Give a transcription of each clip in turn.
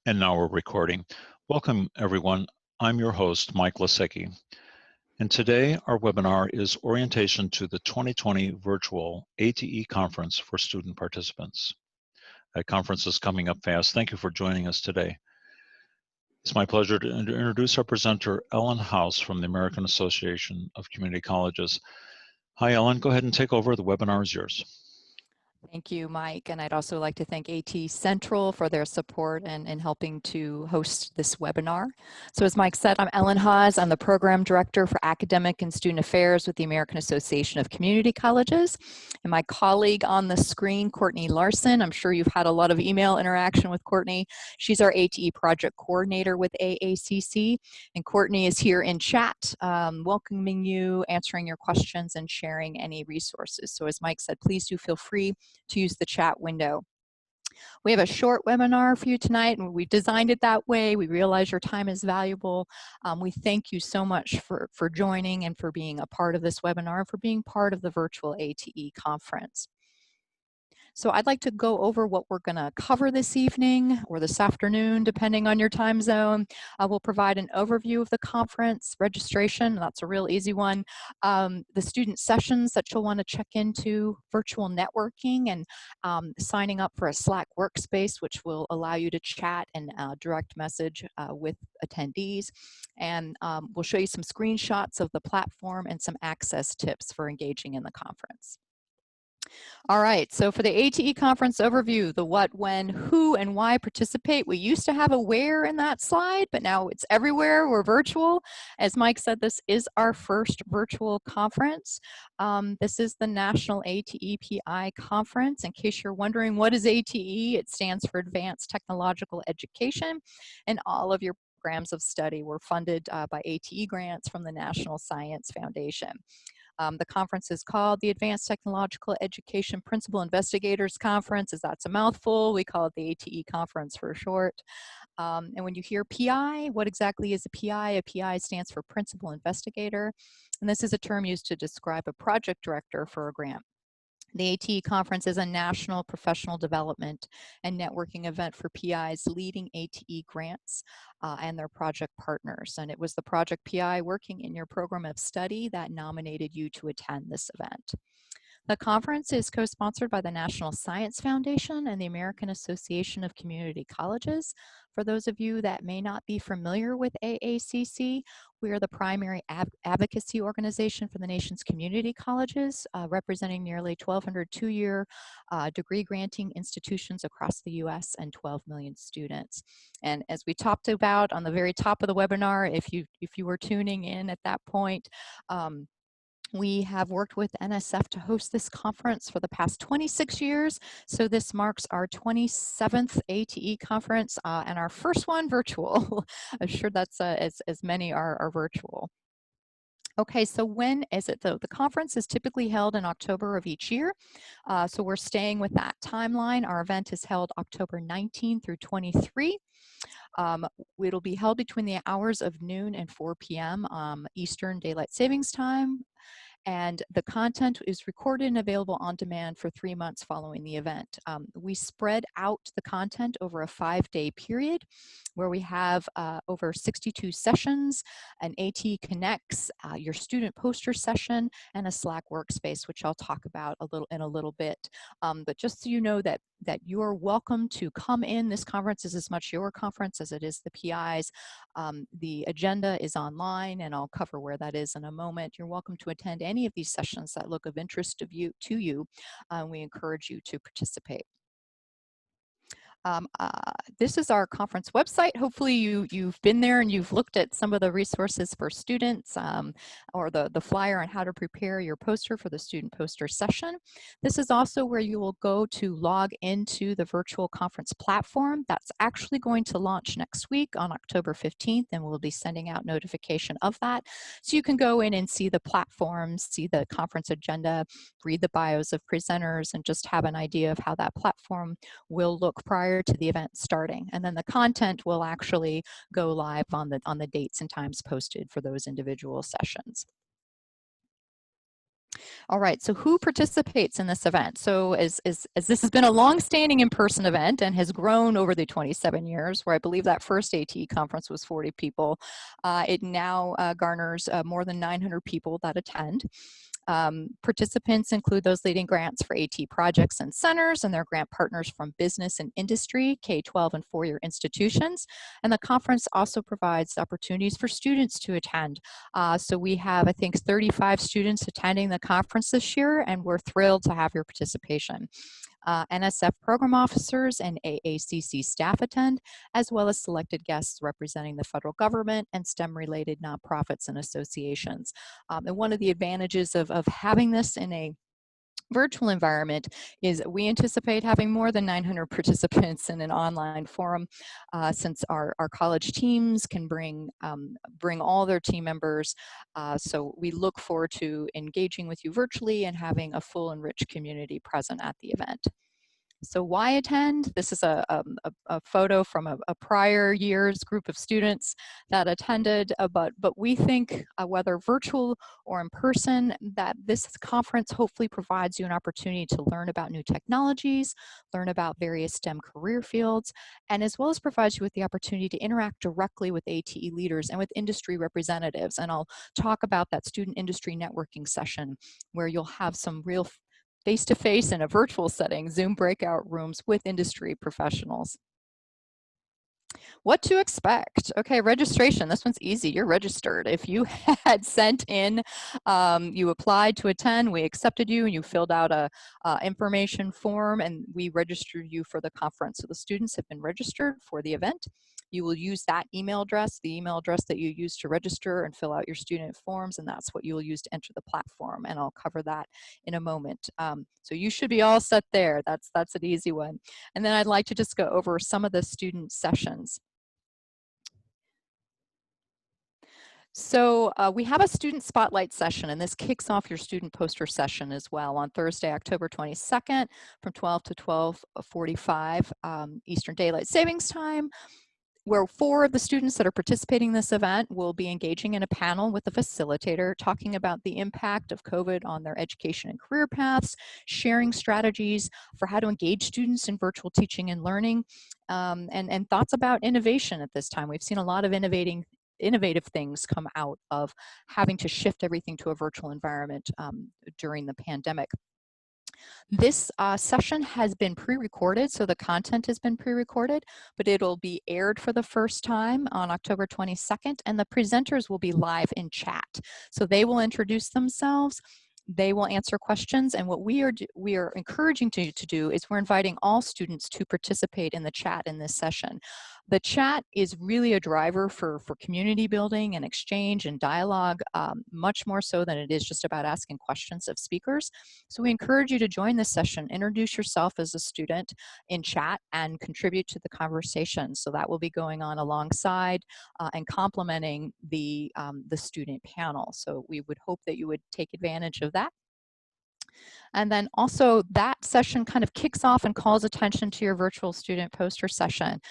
And now we're recording. Welcome, everyone. I'm your host, Mike Lasecki. And today, our webinar is Orientation to the 2020 Virtual ATE Conference for Student Participants. That conference is coming up fast. Thank you for joining us today. It's my pleasure to introduce our presenter, Ellen House from the American Association of Community Colleges. Hi, Ellen. Go ahead and take over. The webinar is yours. Thank you, Mike. And I'd also like to thank AT Central for their support and helping to host this webinar. So as Mike said, I'm Ellen Haas. I'm the Program Director for Academic and Student Affairs with the American Association of Community Colleges. And my colleague on the screen, Courtney Larson, I'm sure you've had a lot of email interaction with Courtney. She's our ATE Project Coordinator with AACC. And Courtney is here in chat, welcoming you, answering your questions, and sharing any resources. So as Mike said, please do feel free to use the chat window. We have a short webinar for you tonight, and we designed it that way. We realize your time is valuable. We thank you so much for joining and for being a part of this webinar, for being part of the virtual ATE conference. So I'd like to go over what we're going to cover this evening or this afternoon, depending on your time zone. We'll provide an overview of the conference, registration, that's a real easy one, the student sessions that you'll want to check into, virtual networking, and signing up for a Slack workspace, which will allow you to chat and direct message with attendees. And we'll show you some screenshots of the platform and some access tips for engaging in the conference. All right, so for the ATE conference overview, the what, when, who, and why participate. We used to have a where in that slide, but now it's everywhere. We're virtual. As Mike said, this is our first virtual conference. This is the National ATE-PI Conference. In case you're wondering, what is ATE? It stands for Advanced Technological Education, and all of your programs of study were funded by ATE grants from the National Science Foundation. The conference is called the Advanced Technological Education Principal Investigators Conference, as that's a mouthful. We call it the ATE conference for short. And when you hear PI, what exactly is a PI? A PI stands for Principal Investigator, and this is a term used to describe a project director for a grant. The ATE conference is a national professional development and networking event for PIs leading ATE grants and their project partners. And it was the project PI working in your program of study that nominated you to attend this event. The conference is co-sponsored by the National Science Foundation and the American Association of Community Colleges. For those of you that may not be familiar with AACC, we are the primary advocacy organization for the nation's community colleges, representing nearly 1,200 two-year degree granting institutions across the U.S. and 12 million students. And as we talked about on the very top of the webinar, if you were tuning in at that point, we have worked with NSF to host this conference for the past 26 years. So this marks our 27th ATE conference and our first one virtual. I'm sure that's as many are virtual. Okay, so when is it though? The conference is typically held in October of each year. So we're staying with that timeline. Our event is held October 19 through 23. It'll be held between the hours of noon and 4 p.m. Eastern Daylight Savings Time. And the content is recorded and available on demand for 3 months following the event. We spread out the content over a 5-day period where we have over 62 sessions, an AT Connects, your student poster session, and a Slack workspace, which I'll talk about in a little bit. But just so you know that you're welcome to come in. This conference is as much your conference as it is the PI's. The agenda is online, and I'll cover where that is in a moment. You're welcome to attend any of these sessions that look of interest to you. We encourage you to participate. This is our conference website. Hopefully you've been there and you've looked at some of the resources for students or the flyer on how to prepare your poster for the student poster session. This is also where you will go to log into the virtual conference platform. That's actually going to launch next week on October 15th, and we'll be sending out notification of that. So you can go in and see the platforms, see the conference agenda, read the bios of presenters, and just have an idea of how that platform will look prior to the event starting. And then the content will actually go live on the dates and times posted for those individual sessions. All right, so who participates in this event? So as this has been a long-standing in-person event and has grown over the 27 years, where I believe that first ATE conference was 40 people, it now garners more than 900 people that attend. Participants include those leading grants for AT projects and centers and their grant partners from business and industry, K-12 and four-year institutions. And the conference also provides opportunities for students to attend. So we have, I think, 35 students attending the conference this year, and we're thrilled to have your participation. NSF program officers and AACC staff attend, as well as selected guests representing the federal government and STEM-related nonprofits and associations. And one of the advantages of having this in a virtual environment is we anticipate having more than 900 participants in an online forum, since our college teams can bring all their team members. So we look forward to engaging with you virtually and having a full and rich community present at the event. So why attend? This is a photo from a prior year's group of students that attended, but we think whether virtual or in person, that this conference hopefully provides you an opportunity to learn about new technologies, learn about various STEM career fields, and as well as provides you with the opportunity to interact directly with ATE leaders and with industry representatives. And I'll talk about that student industry networking session where you'll have some real face-to-face in a virtual setting, Zoom breakout rooms with industry professionals. What to expect? Okay, registration. This one's easy. You're registered. If you had sent in, you applied to attend, we accepted you, and you filled out a information form, and we registered you for the conference. So the students have been registered for the event. You will use that email address, the email address that you used to register and fill out your student forms, and that's what you will use to enter the platform. And I'll cover that in a moment. So you should be all set there. That's an easy one. And then I'd like to just go over some of the student sessions. So we have a student spotlight session, and this kicks off your student poster session as well on Thursday, October 22nd from 12 to 12:45 Eastern Daylight Savings Time, where 4 of the students that are participating in this event will be engaging in a panel with the facilitator, talking about the impact of COVID on their education and career paths, sharing strategies for how to engage students in virtual teaching and learning, and thoughts about innovation at this time. We've seen a lot of innovative things come out of having to shift everything to a virtual environment during the pandemic. This session has been pre-recorded, so the content has been pre-recorded, but it'll be aired for the first time on October 22nd, and the presenters will be live in chat. So they will introduce themselves, they will answer questions, and what we are encouraging you to do is we're inviting all students to participate in the chat in this session. The chat is really a driver for community building and exchange and dialogue, much more so than it is just about asking questions of speakers. So we encourage you to join this session, introduce yourself as a student in chat, and contribute to the conversation. So that will be going on alongside and complementing the student panel. So we would hope that you would take advantage of that. And then also that session kind of kicks off and calls attention to your virtual student poster session.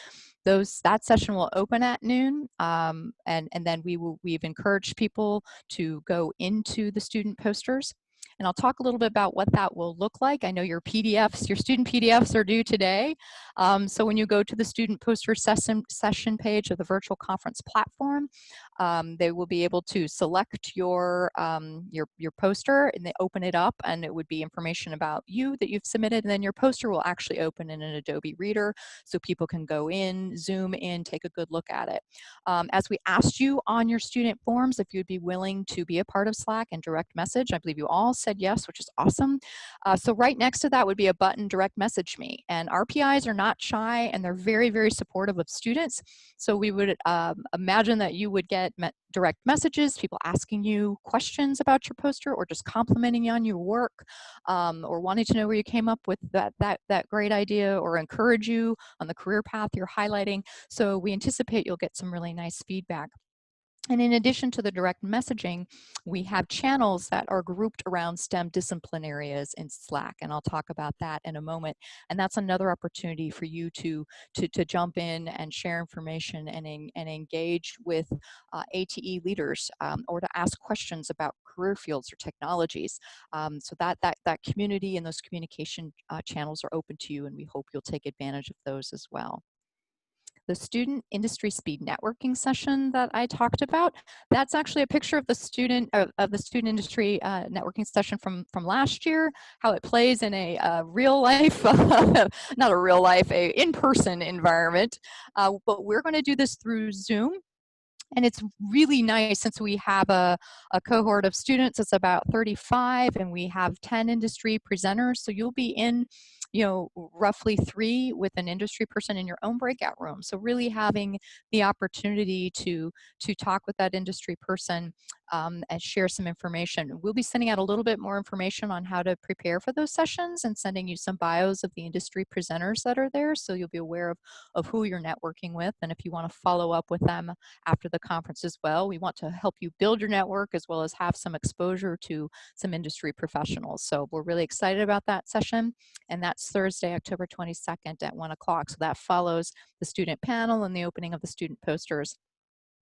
That session will open at noon, and then we've encouraged people to go into the student posters. And I'll talk a little bit about what that will look like. I know your PDFs, your student PDFs are due today. So when you go to the student poster session page of the virtual conference platform, they will be able to select your poster, and they open it up, and it would be information about you that you've submitted, and then your poster will actually open in an Adobe Reader so people can go in, zoom in, take a good look at it. As we asked you on your student forms if you'd be willing to be a part of Slack and direct message, I believe you all said yes, which is awesome. So right next to that would be a button, direct message me, and RPIs are not shy, and they're very, very supportive of students. So we would imagine that you would get direct messages, people asking you questions about your poster or just complimenting you on your work, or wanting to know where you came up with that great idea, or encourage you on the career path you're highlighting. So we anticipate you'll get some really nice feedback. And in addition to the direct messaging, we have channels that are grouped around STEM discipline areas in Slack, and I'll talk about that in a moment. And that's another opportunity for you to jump in and share information and engage with ATE leaders, or to ask questions about career fields or technologies. So that community and those communication channels are open to you, and we hope you'll take advantage of those as well. The student industry speed networking session that I talked about, that's actually a picture of the student industry networking session from last year, how it plays in a real life, not a real life, a in-person environment. But we're going to do this through Zoom. And it's really nice since we have a cohort of students. It's about 35, and we have 10 industry presenters. So you'll be in, roughly 3 with an industry person in your own breakout room. So really having the opportunity to talk with that industry person and share some information. We'll be sending out a little bit more information on how to prepare for those sessions and sending you some bios of the industry presenters that are there. So you'll be aware of who you're networking with. And if you want to follow up with them after the conference as well. We want to help you build your network as well as have some exposure to some industry professionals. So we're really excited about that session. And that's Thursday, October 22nd at 1 o'clock. So that follows the student panel and the opening of the student posters.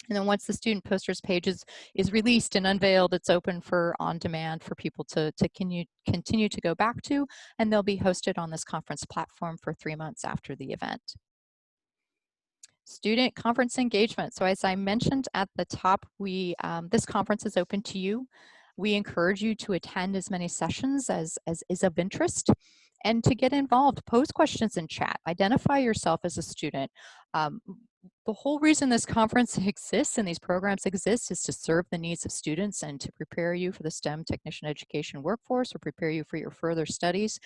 And then once the student posters page is released and unveiled, it's open for on demand for people to continue to go back to, and they'll be hosted on this conference platform for 3 months after the event. Student conference engagement. So as I mentioned at the top, this conference is open to you. We encourage you to attend as many sessions as is of interest and to get involved. Pose questions in chat. Identify yourself as a student. The whole reason this conference exists and these programs exist is to serve the needs of students and to prepare you for the STEM technician education workforce or prepare you for your further studies.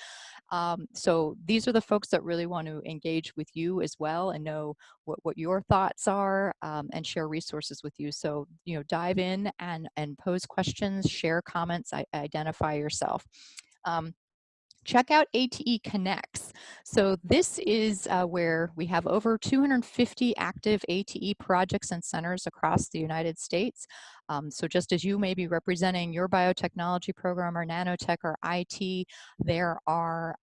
So these are the folks that really want to engage with you as well and know what your thoughts are, and share resources with you. So, dive in and pose questions, share comments, identify yourself. Check out ATE Connects. So this is where we have over 250 active ATE projects and centers across the United States. So just as you may be representing your biotechnology program or nanotech or IT, there are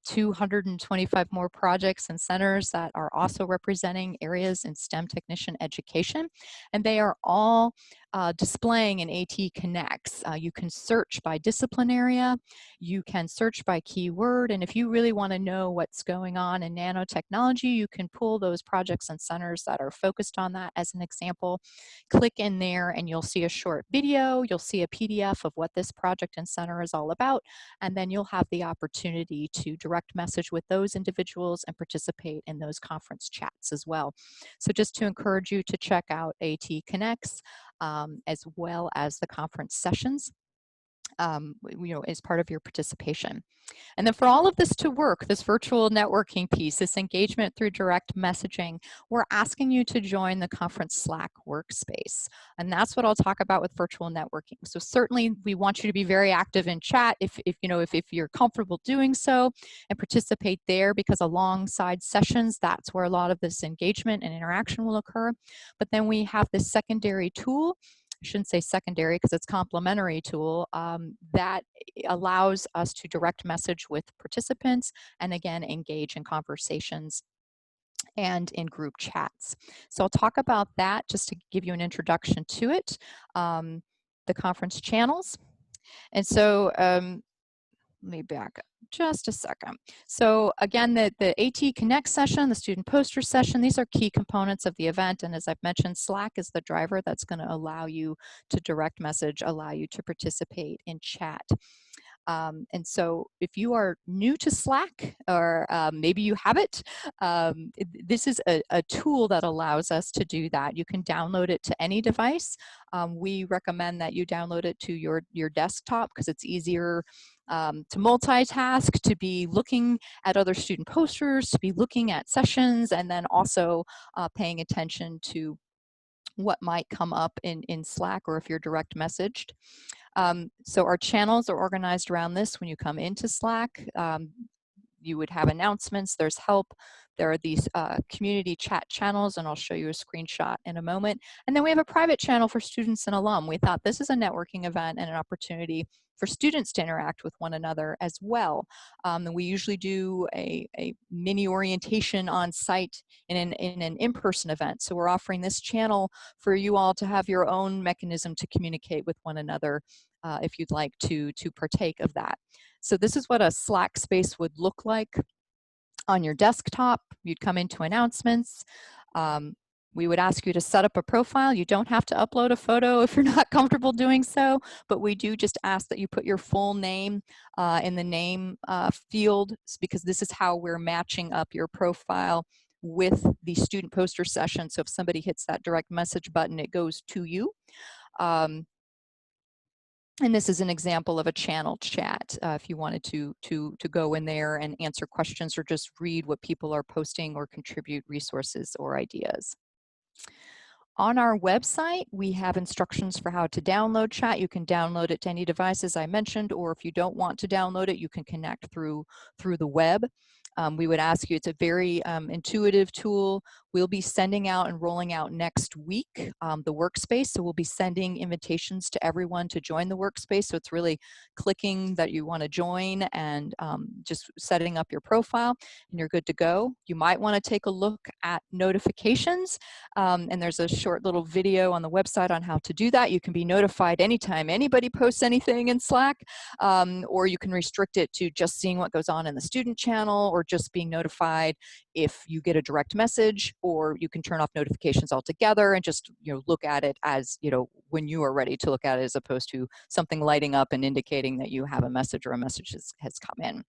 225 more projects and centers that are also representing areas in STEM technician education. And they are all displaying in ATE Connects. You can search by discipline area, you can search by keyword, and if you really want to know what's going on in nanotechnology, you can pull those projects and centers that are focused on that as an example. Click in there and you'll see a short video, you'll see a PDF of what this project and center is all about, and then you'll have the opportunity to direct message with those individuals and participate in those conference chats as well. So just to encourage you to check out AT Connects, as well as the conference sessions, as part of your participation. And then for all of this to work, this virtual networking piece, this engagement through direct messaging, we're asking you to join the conference Slack workspace. And that's what I'll talk about with virtual networking. So certainly we want you to be very active in chat if you're comfortable doing so, and participate there, because alongside sessions, that's where a lot of this engagement and interaction will occur. But then we have this secondary tool, I shouldn't say secondary because it's complementary tool, that allows us to direct message with participants and again engage in conversations and in group chats. So I'll talk about that just to give you an introduction to it. The conference channels. And so let me back up just a second. So again, the AT Connect session, the student poster session, these are key components of the event. And as I've mentioned, Slack is the driver that's going to allow you to direct message, allow you to participate in chat. And so if you are new to Slack, or maybe you have it, this is a tool that allows us to do that. You can download it to any device. We recommend that you download it to your desktop because it's easier to multitask, to be looking at other student posters, to be looking at sessions, and then also paying attention to what might come up in Slack or if you're direct messaged. So our channels are organized around this when you come into Slack. you would have announcements, there's help. There are these community chat channels, and I'll show you a screenshot in a moment. And then we have a private channel for students and alum. We thought this is a networking event and an opportunity for students to interact with one another as well. And we usually do a mini orientation on site in an in-person event. So we're offering this channel for you all to have your own mechanism to communicate with one another if you'd like to partake of that. So this is what a Slack space would look like on your desktop. You'd come into announcements. We would ask you to set up a profile. You don't have to upload a photo if you're not comfortable doing so, but we do just ask that you put your full name in the name field, because this is how we're matching up your profile with the student poster session. So if somebody hits that direct message button, it goes to you. And this is an example of a channel chat if you wanted to go in there and answer questions or just read what people are posting or contribute resources or ideas. On our website, we have instructions for how to download chat. You can download it to any device, as I mentioned, or if you don't want to download it, you can connect through the web. We would ask you, it's a very intuitive tool. We'll be sending out and rolling out next week the workspace. So we'll be sending invitations to everyone to join the workspace. So it's really clicking that you want to join and just setting up your profile and you're good to go. You might want to take a look at notifications. And there's a short little video on the website on how to do that. You can be notified anytime anybody posts anything in Slack, or you can restrict it to just seeing what goes on in the student channel, or just being notified if you get a direct message, or you can turn off notifications altogether and just look at it as when you are ready to look at it, as opposed to something lighting up and indicating that you have a message or a message has come in.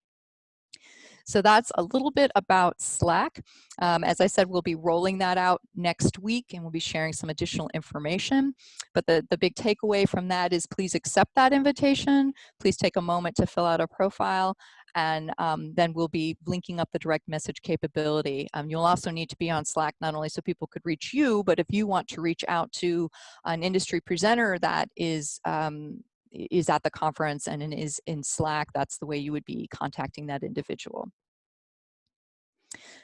So that's a little bit about Slack. As I said, we'll be rolling that out next week, and we'll be sharing some additional information. But the big takeaway from that is, please accept that invitation. Please take a moment to fill out a profile, and then we'll be linking up the direct message capability. You'll also need to be on Slack, not only so people could reach you, but if you want to reach out to an industry presenter that is at the conference and is in Slack, that's the way you would be contacting that individual.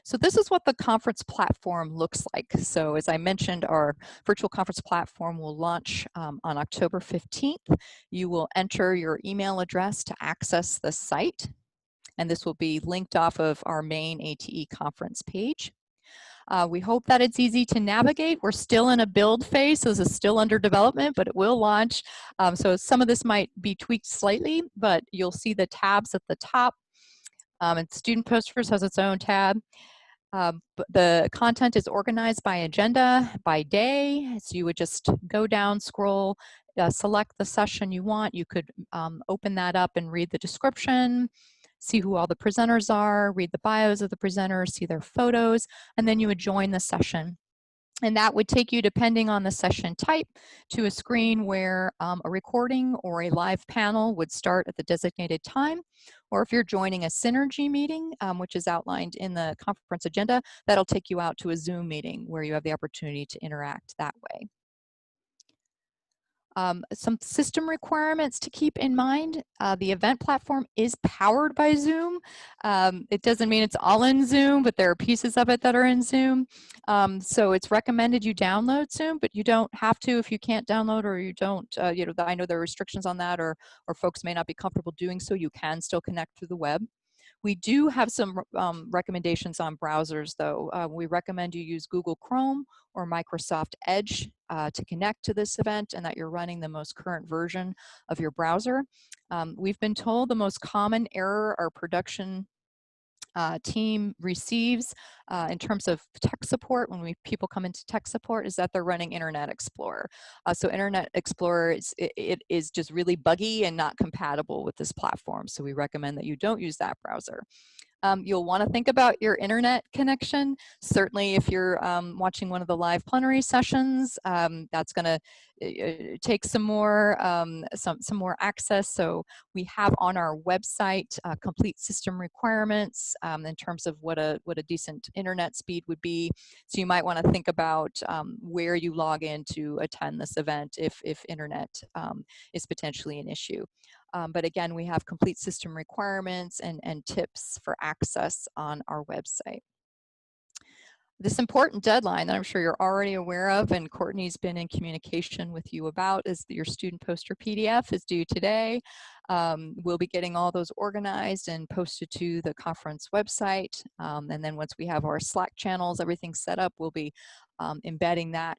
So this is what the conference platform looks like. So as I mentioned, our virtual conference platform will launch on October 15th. You will enter your email address to access the site, and this will be linked off of our main ATE conference page. We hope that it's easy to navigate. We're still in a build phase, so this is still under development, but it will launch. So some of this might be tweaked slightly, but you'll see the tabs at the top. And Student Posters has its own tab. But the content is organized by agenda, by day. So you would just go down, scroll, select the session you want. You could open that up and read the description, see who all the presenters are, read the bios of the presenters, see their photos, and then you would join the session. And that would take you, depending on the session type, to a screen where a recording or a live panel would start at the designated time. Or if you're joining a Synergy meeting, which is outlined in the conference agenda, that'll take you out to a Zoom meeting where you have the opportunity to interact that way. Some system requirements to keep in mind. The event platform is powered by Zoom. It doesn't mean it's all in Zoom, but there are pieces of it that are in Zoom. So it's recommended you download Zoom, but you don't have to if you can't download, or you don't, I know there are restrictions on that, or folks may not be comfortable doing so. You can still connect through the web. We do have some recommendations on browsers, though. We recommend you use Google Chrome or Microsoft Edge to connect to this event, and that you're running the most current version of your browser. We've been told the most common error our production team receives in terms of tech support when people come into tech support is that they're running Internet Explorer. So Internet Explorer it is just really buggy and not compatible with this platform. So we recommend that you don't use that browser. You'll want to think about your internet connection. Certainly if you're watching one of the live plenary sessions, that's going to take some more access. So we have on our website complete system requirements in terms of what a decent internet speed would be. So you might want to think about where you log in to attend this event if internet is potentially an issue. But again, we have complete system requirements and tips for access on our website. This important deadline that I'm sure you're already aware of and Courtney's been in communication with you about is that your student poster PDF is due today. We'll be getting all those organized and posted to the conference website. And then once we have our Slack channels, everything set up, we'll be embedding that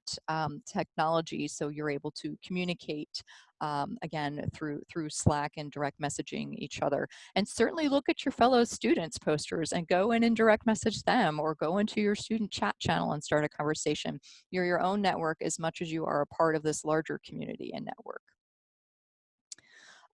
technology so you're able to communicate again through Slack and direct messaging each other. And certainly look at your fellow students' posters and go in and direct message them or go into your student chat channel and start a conversation. You're your own network as much as you are a part of this larger community and network.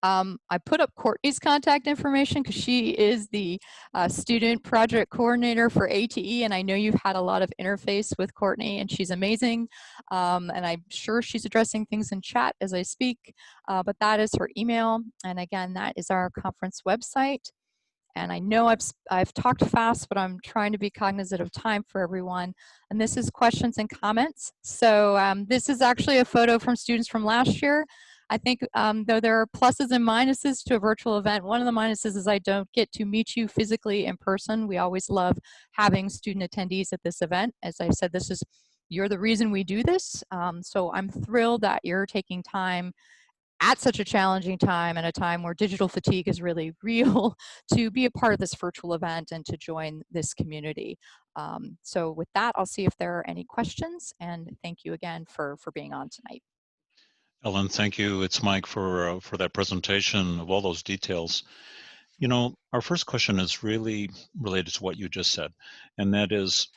I put up Courtney's contact information because she is the student project coordinator for ATE, and I know you've had a lot of interface with Courtney, and she's amazing. And I'm sure she's addressing things in chat as I speak, but that is her email. And again, that is our conference website. And I know I've talked fast, but I'm trying to be cognizant of time for everyone. And this is questions and comments. So this is actually a photo from students from last year. I think though there are pluses and minuses to a virtual event, one of the minuses is I don't get to meet you physically in person. We always love having student attendees at this event. As I said, you're the reason we do this. So I'm thrilled that you're taking time at such a challenging time and a time where digital fatigue is really real to be a part of this virtual event and to join this community. So with that, I'll see if there are any questions, and thank you again for being on tonight. Ellen, thank you. It's Mike for that presentation of all those details. You know, our first question is really related to what you just said, and that is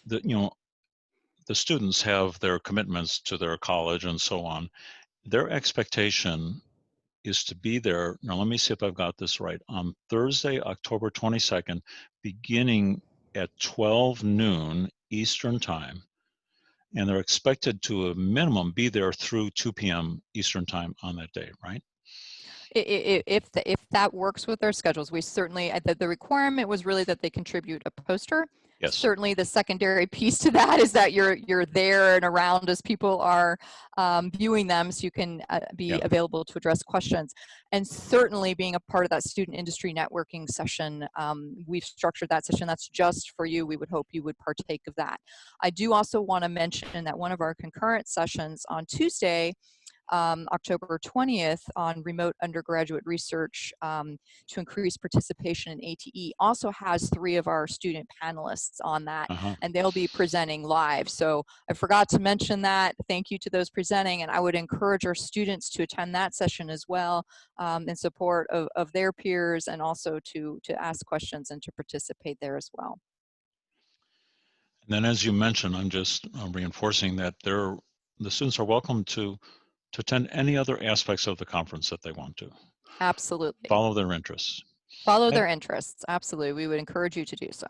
that, you know, the students have their commitments to their college and so on. Their expectation is to be there. Now, let me see if I've got this right. On Thursday, October 22nd, beginning at 12 noon Eastern time, and they're expected to a minimum be there through 2 p.m. Eastern time on that day, right? If that works with their schedules, we certainly, the requirement was really that they contribute a poster. Yes. Certainly the secondary piece to that is that you're there and around as people are viewing them, so you can be available to address questions. And certainly being a part of that student industry networking session, we've structured that session that's just for you. We would hope you would partake of that. I do also want to mention that one of our concurrent sessions on Tuesday, October 20th, on remote undergraduate research to increase participation in ATE also has 3 of our student panelists on that, and they'll be presenting live. So I forgot to mention that. Thank you to those presenting, and I would encourage our students to attend that session as well in support of their peers, and also to ask questions and to participate there as well. And then, as you mentioned, I'm just reinforcing that the students are welcome to attend any other aspects of the conference that they want to. Absolutely. Follow their interests. Follow their interests. Absolutely. We would encourage you to do so.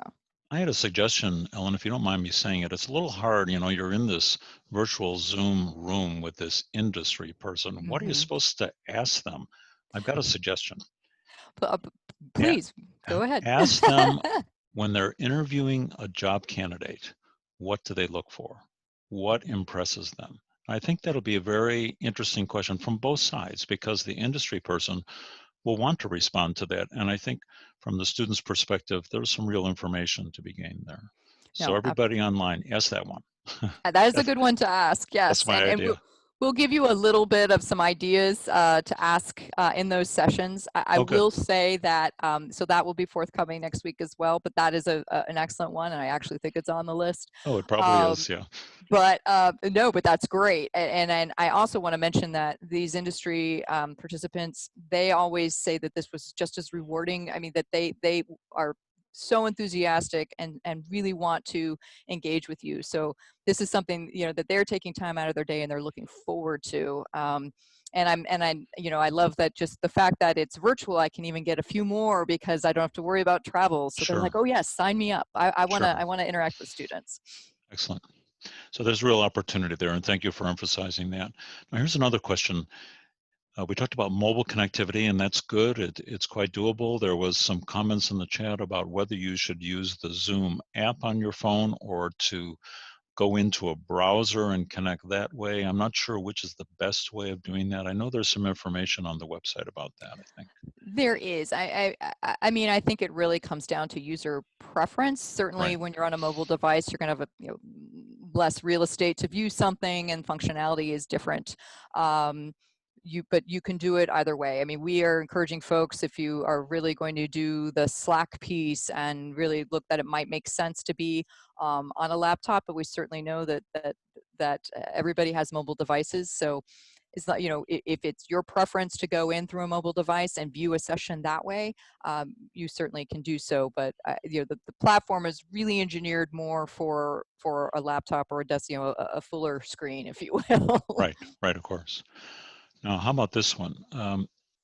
I had a suggestion, Ellen, if you don't mind me saying it. It's a little hard, you know, you're in this virtual Zoom room with this industry person. What are you supposed to ask them? I've got a suggestion. Please, go ahead. Ask them when they're interviewing a job candidate, what do they look for? What impresses them? I think that'll be a very interesting question from both sides, because the industry person will want to respond to that. And I think from the student's perspective, there's some real information to be gained there. So everybody online, ask that one. That is a good one to ask, yes. That's my idea. We'll give you a little bit of some ideas to ask in those sessions. I will say that, so that will be forthcoming next week as well, but that is an excellent one, and I actually think it's on the list. Oh, it probably is, yeah. But no, but that's great. And I also want to mention that these industry participants, they always say that this was just as rewarding. I mean, that they are so enthusiastic and really want to engage with you. So this is something, you know, that they're taking time out of their day and they're looking forward to. And I love that, just the fact that it's virtual, I can even get a few more because I don't have to worry about travel. So they're like, oh yes, sign me up. I want to interact with students. Excellent. So there's real opportunity there, and thank you for emphasizing that. Now here's another question. We talked about mobile connectivity, and that's good. It's quite doable. There was some comments in the chat about whether you should use the Zoom app on your phone or to go into a browser and connect that way. I'm not sure which is the best way of doing that. I know there's some information on the website about that, I think. There is. I mean, I think it really comes down to user preference. Certainly, Right, when you're on a mobile device, you're going to have less real estate to view something, and functionality is different. But you can do it either way. I mean, we are encouraging folks, if you are really going to do the Slack piece and really look that it might make sense to be on a laptop, but we certainly know that everybody has mobile devices. So it's not, if it's your preference to go in through a mobile device and view a session that way, you certainly can do so. But the platform is really engineered more for a laptop or a desk, a fuller screen, if you will. right, right, of course. Now, how about this one?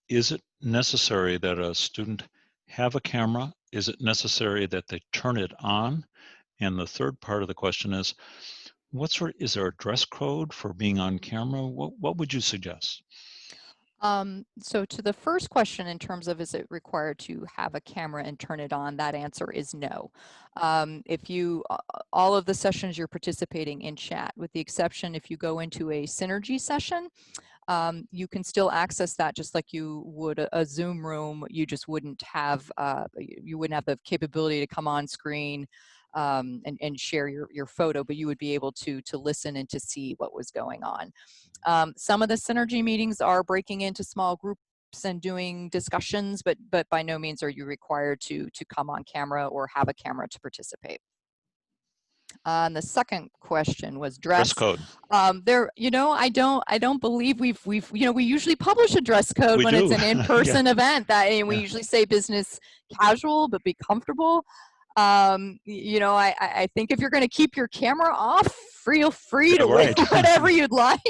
Is it necessary that a student have a camera? Is it necessary that they turn it on? And the third part of the question is, is there a dress code for being on camera? What would you suggest? So to the first question, in terms of is it required to have a camera and turn it on, that answer is no. If you, all of the sessions you're participating in chat, with the exception if you go into a synergy session, you can still access that just like you would a Zoom room. You just wouldn't have the capability to come on screen and share your photo, but you would be able to listen and to see what was going on. Some of the synergy meetings are breaking into small groups and doing discussions, but by no means are you required to come on camera or have a camera to participate. And the second question was Dress dress. code. I don't believe we've we usually publish a dress code We when it's do. an Yeah. in-person event, and we Yeah. usually say business casual, but be comfortable. I think if you're going to keep your camera off, feel free Yeah, to wear right. whatever you'd like.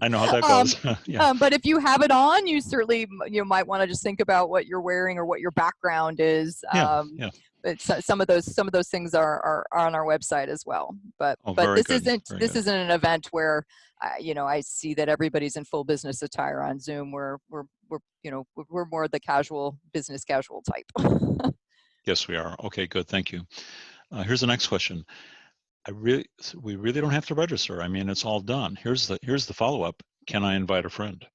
I know how that um, goes. Yeah. but if you have it on, you certainly might want to just think about what you're wearing or what your background is. Yeah. Yeah. But some of those things are on our website as well. But Oh, very this good. isn't Very this good. isn't an event where I see that everybody's in full business attire on Zoom. We're more the business casual type. Yes, we are. Okay, good. Thank you. Here's the next question. We really don't have to register. I mean, it's all done. Here's the follow-up. Can I invite a friend?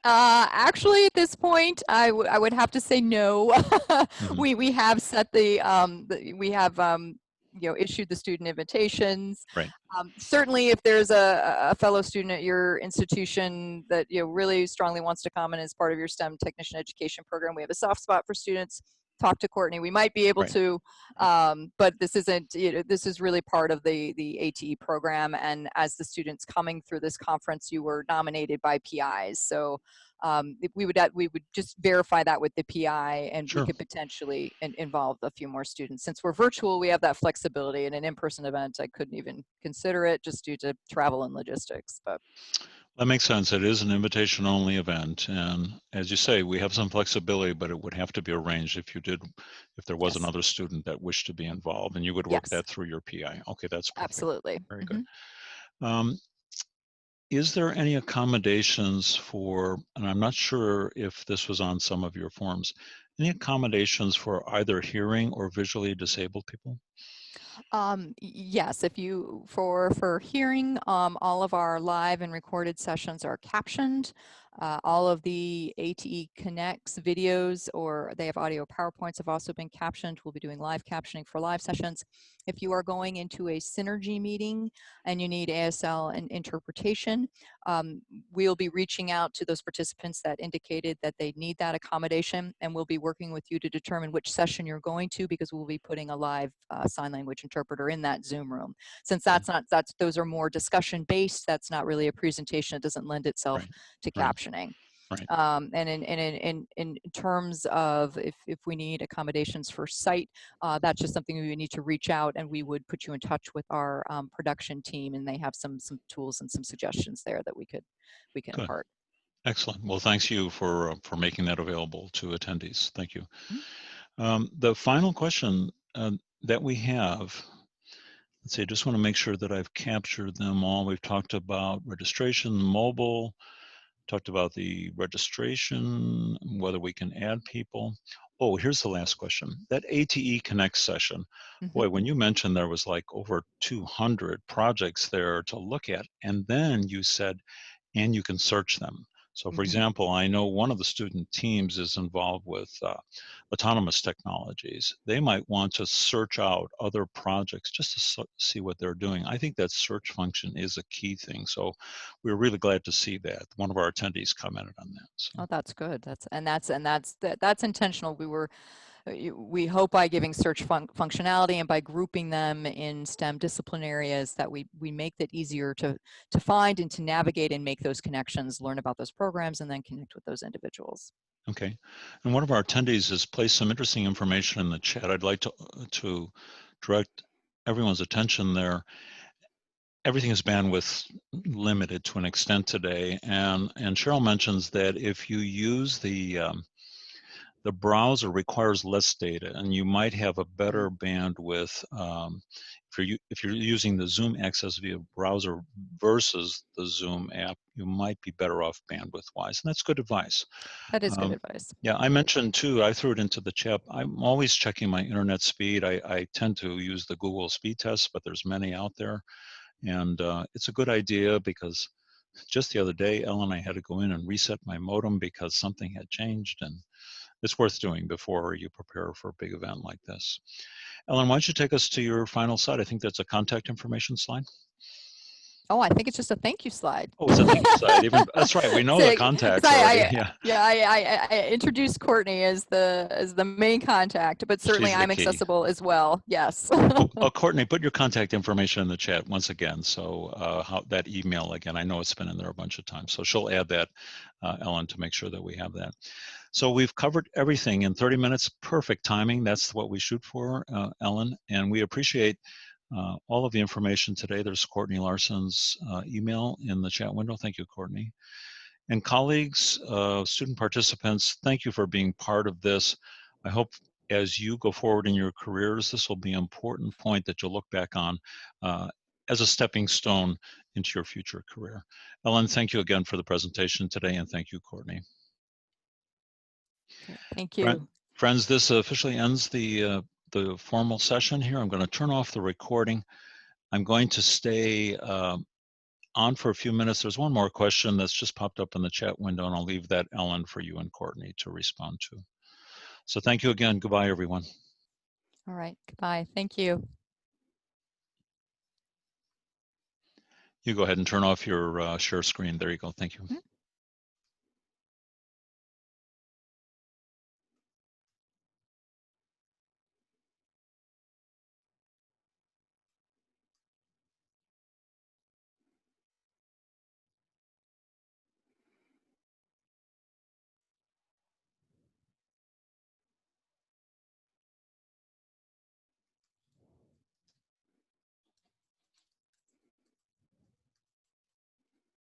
Actually, at this point, I would have to say no. Mhm. We have set we have issued the student invitations. Right. Certainly, if there's a fellow student at your institution that really strongly wants to come and is part of your STEM technician education program, we have a soft spot for students. Talk to Courtney. We might be able Right. to, but this isn't. This is really part of the ATE program. And as the students coming through this conference, you were nominated by PIs. So we would just verify that with the PI, and we Sure. could potentially involve a few more students. Since we're virtual, we have that flexibility. In an in-person event, I couldn't even consider it just due to travel and logistics. But That makes sense. It is an invitation-only event, and as you say, we have some flexibility, but it would have to be arranged if there was yes, another student that wished to be involved, and you would work yes, that through your PI. Okay, that's perfect. absolutely. Very good. Is there any accommodations for, and I'm not sure if this was on some of your forms, any accommodations for either hearing or visually disabled people? Yes, if you for hearing, all of our live and recorded sessions are captioned. All of the ATE Connects videos, or they have audio PowerPoints, have also been captioned. We'll be doing live captioning for live sessions. If you are going into a synergy meeting and you need ASL and interpretation, we'll be reaching out to those participants that indicated that they need that accommodation, and we'll be working with you to determine which session you're going to, because we'll be putting a live sign language interpreter in that Zoom room. Since those are more discussion based, that's not really a presentation. It doesn't lend itself Right, to right, captioning. right. And in terms of if we need accommodations for site, that's just something we would need to reach out, and we would put you in touch with our production team, and they have some tools and some suggestions there that we can Good. impart. Excellent. Well, thanks you for making that available to attendees. Thank you. Mm-hmm. The final question that we have, let's see, I just want to make sure that I've captured them all. We've talked about registration, mobile, talked about the registration, whether we can add people. Oh, here's the last question. That ATE Connect session, boy, when you mentioned there was like over 200 projects there to look at, and then you said, and you can search them. So for example, I know one of the student teams is involved with autonomous technologies. They might want to search out other projects just to see what they're doing. I think that search function is a key thing. So we're really glad to see that. One of our attendees commented on that. So. Oh, that's good. That's intentional. We hope by giving search functionality and by grouping them in STEM discipline areas that we make that easier to find and to navigate and make those connections, learn about those programs, and then connect with those individuals. Okay, and one of our attendees has placed some interesting information in the chat. I'd like to direct everyone's attention there. Everything is bandwidth limited to an extent today, and Cheryl mentions that if you use the browser requires less data, and you might have a better bandwidth if you're using the Zoom access via browser versus the Zoom app. You might be better off bandwidth-wise, and that's good advice. That is good advice. Yeah, I mentioned too, I threw it into the chat, I'm always checking my internet speed. I tend to use the Google speed test, but there's many out there. And it's a good idea because just the other day, Ellen and I had to go in and reset my modem because something had changed, and it's worth doing before you prepare for a big event like this. Ellen, why don't you take us to your final slide? I think that's a contact information slide. Oh, I think it's just a thank you slide. Oh, it's a thank you slide. Even that's right. We know the contacts already. I introduced Courtney as the main contact, but certainly I'm accessible as well. Yes. Courtney, put your contact information in the chat once again. So how that email again? I know it's been in there a bunch of times. So she'll add that, Ellen, to make sure that we have that. So we've covered everything in 30 minutes. Perfect timing. That's what we shoot for, Ellen. And we appreciate all of the information today. There's Courtney Larson's email in the chat window. Thank you, Courtney. And colleagues, student participants, thank you for being part of this. I hope as you go forward in your careers, this will be an important point that you'll look back on as a stepping stone into your future career. Ellen, thank you again for the presentation today, and thank you, Courtney. Okay, thank you. Friends, this officially ends the formal session here. I'm going to turn off the recording. I'm going to stay on for a few minutes. There's one more question that's just popped up in the chat window, and I'll leave that, Ellen, for you and Courtney to respond to. So thank you again. Goodbye, everyone. All right. Goodbye. Thank you. You go ahead and turn off your share screen. There you go. Thank you.